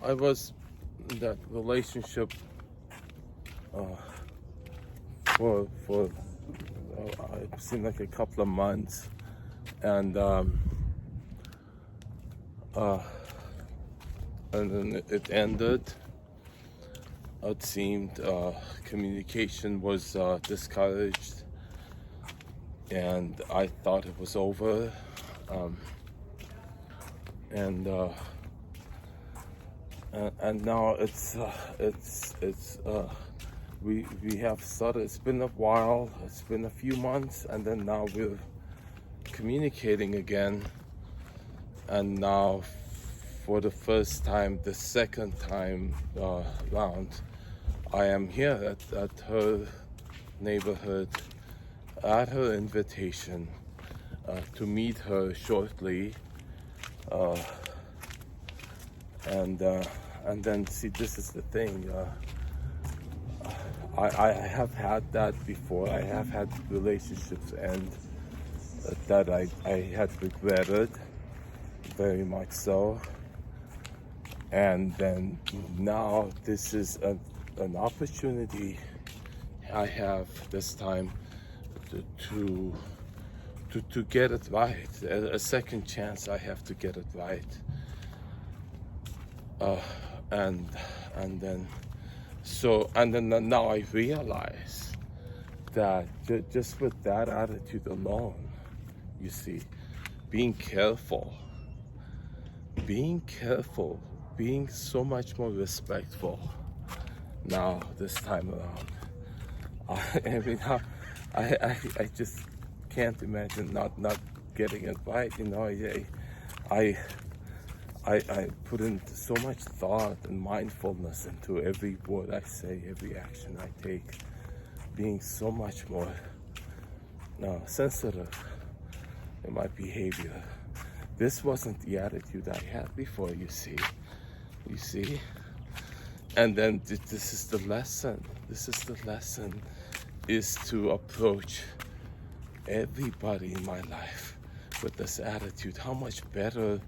I was in that relationship for it seemed like a couple of months, and then it ended. It seemed communication was discouraged, and I thought it was over. And now we have started. It's been a while. It's been a few months, and then now we're communicating again. And now, for the first time, the second time round, I am here at her neighborhood, at her invitation, to meet her shortly. And then, see, this is the thing. I have had that before. I have had relationships end that I had regretted, very much so. And then now this is an opportunity I have this time to get it right. A second chance I have to get it right. And then now I realize that just with that attitude alone, you see, being careful, being so much more respectful now this time around. I mean, I just can't imagine not getting it right. You know, I put in so much thought and mindfulness into every word I say, every action I take, being so much more sensitive in my behavior. This wasn't the attitude I had before, you see. And then this is the lesson. Is to approach everybody in my life with this attitude. How much better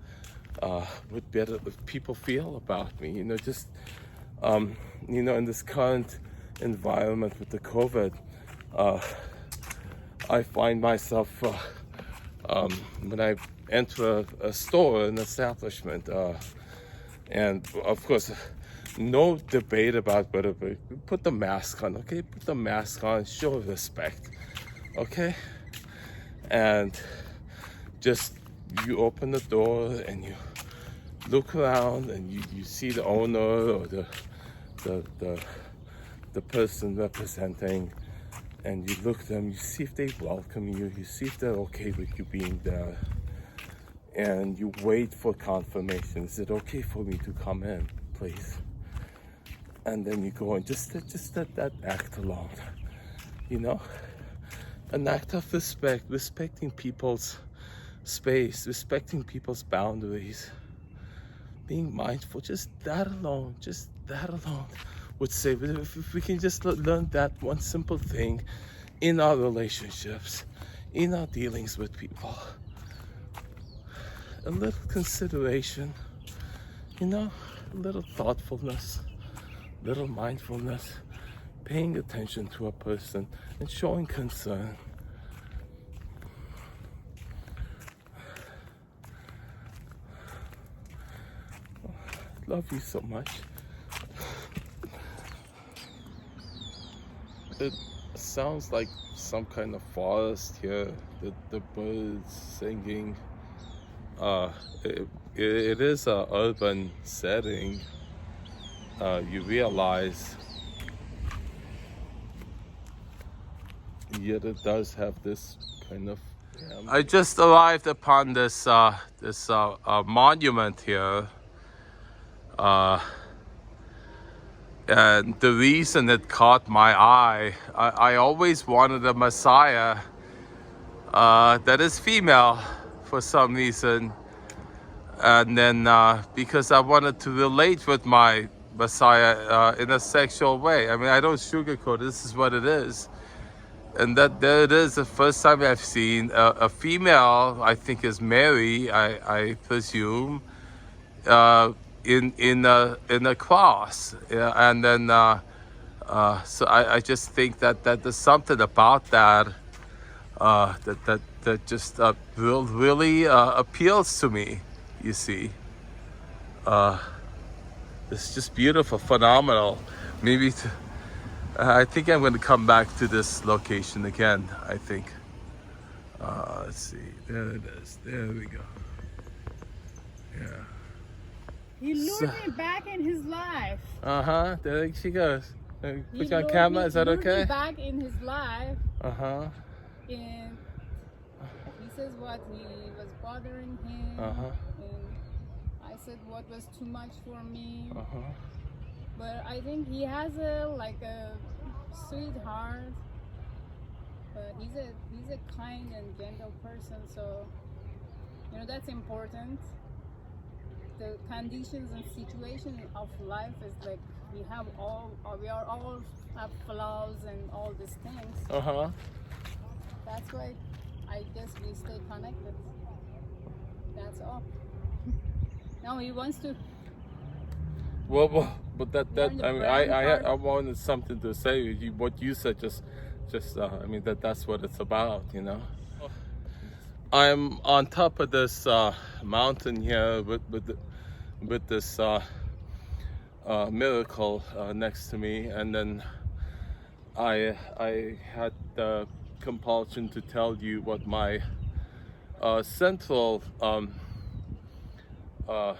would people feel about me? You know, just in this current environment with the COVID, I find myself when I enter a store, an establishment, and of course, no debate about whether we put the mask on. Okay, put the mask on, show respect. Okay, and just you open the door and you look around and you see the owner or the person representing, and you look at them, you see if they welcome you, you see if they're okay with you being there, and you wait for confirmation. Is it okay for me to come in, please? And then you go and just that act alone, an act of respect, respecting people's space, respecting people's boundaries, being mindful. Just that alone would save it. If we can just learn that one simple thing in our relationships, in our dealings with people, a little consideration, a little thoughtfulness, little mindfulness, paying attention to a person and showing concern. Love you so much. It sounds like some kind of forest here, the birds singing. It is an urban setting. You realize, yet it does have this kind of. I just arrived upon this monument here. And the reason it caught my eye, I always wanted a Messiah that is female for some reason. And then because I wanted to relate with my Messiah in a sexual way. I mean, I don't sugarcoat it. This is what it is. And there it is, the first time I've seen a female, I think is Mary, I presume, in a cross, yeah, and then so I just think that there's something about that that just really appeals to me. You see, it's just beautiful, phenomenal. Maybe I think I'm going to come back to this location again. I think. Let's see. There it is. There we go. Yeah. He lured me back in his life. There she goes. Put He you on lured camera. me- Is that lured okay? Me back in his life, And he says what he was bothering him, and I said what was too much for me. But I think he has a sweetheart. But he's a kind and gentle person, so that's important. The conditions and situation of life is like we are all have flaws and all these things. That's why I guess we stay connected. That's all. Now he wants to. Well, but that Learn the I mean, brown part. I wanted something to say. What you said just I mean that's what it's about, I'm on top of this mountain here with this miracle next to me, and then I had the compulsion to tell you what my central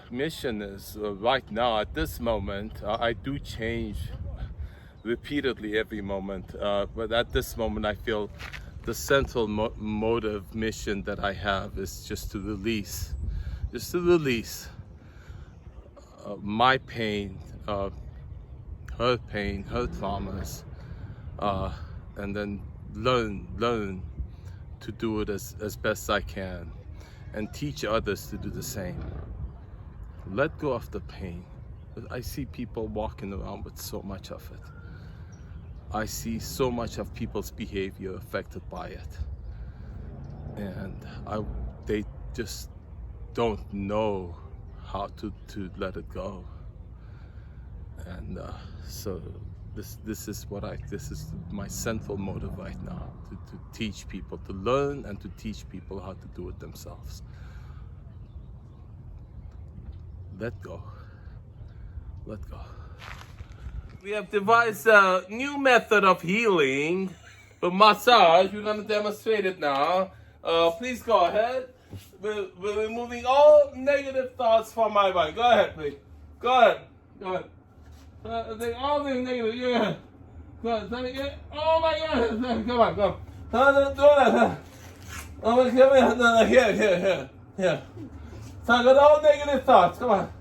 mission is right now at this moment. I do change repeatedly every moment, but at this moment I feel the central motive mission that I have is just to release my pain, her traumas, and then learn to do it as best I can, and teach others to do the same. Let go of the pain. I see people walking around with so much of it. I see so much of people's behavior affected by it, and they just don't know how to let it go. And so this is my central motive right now, to teach people, to learn and to teach people how to do it themselves. Let go. We have devised a new method of healing, the massage. We're going to demonstrate it now. Please go ahead. We're removing all negative thoughts from my mind. Go ahead, please. Go ahead. All the negative. Yeah. Go ahead. Oh my God. Come on, go. Do that. Oh, come here. Here. So I got all negative thoughts. Come on.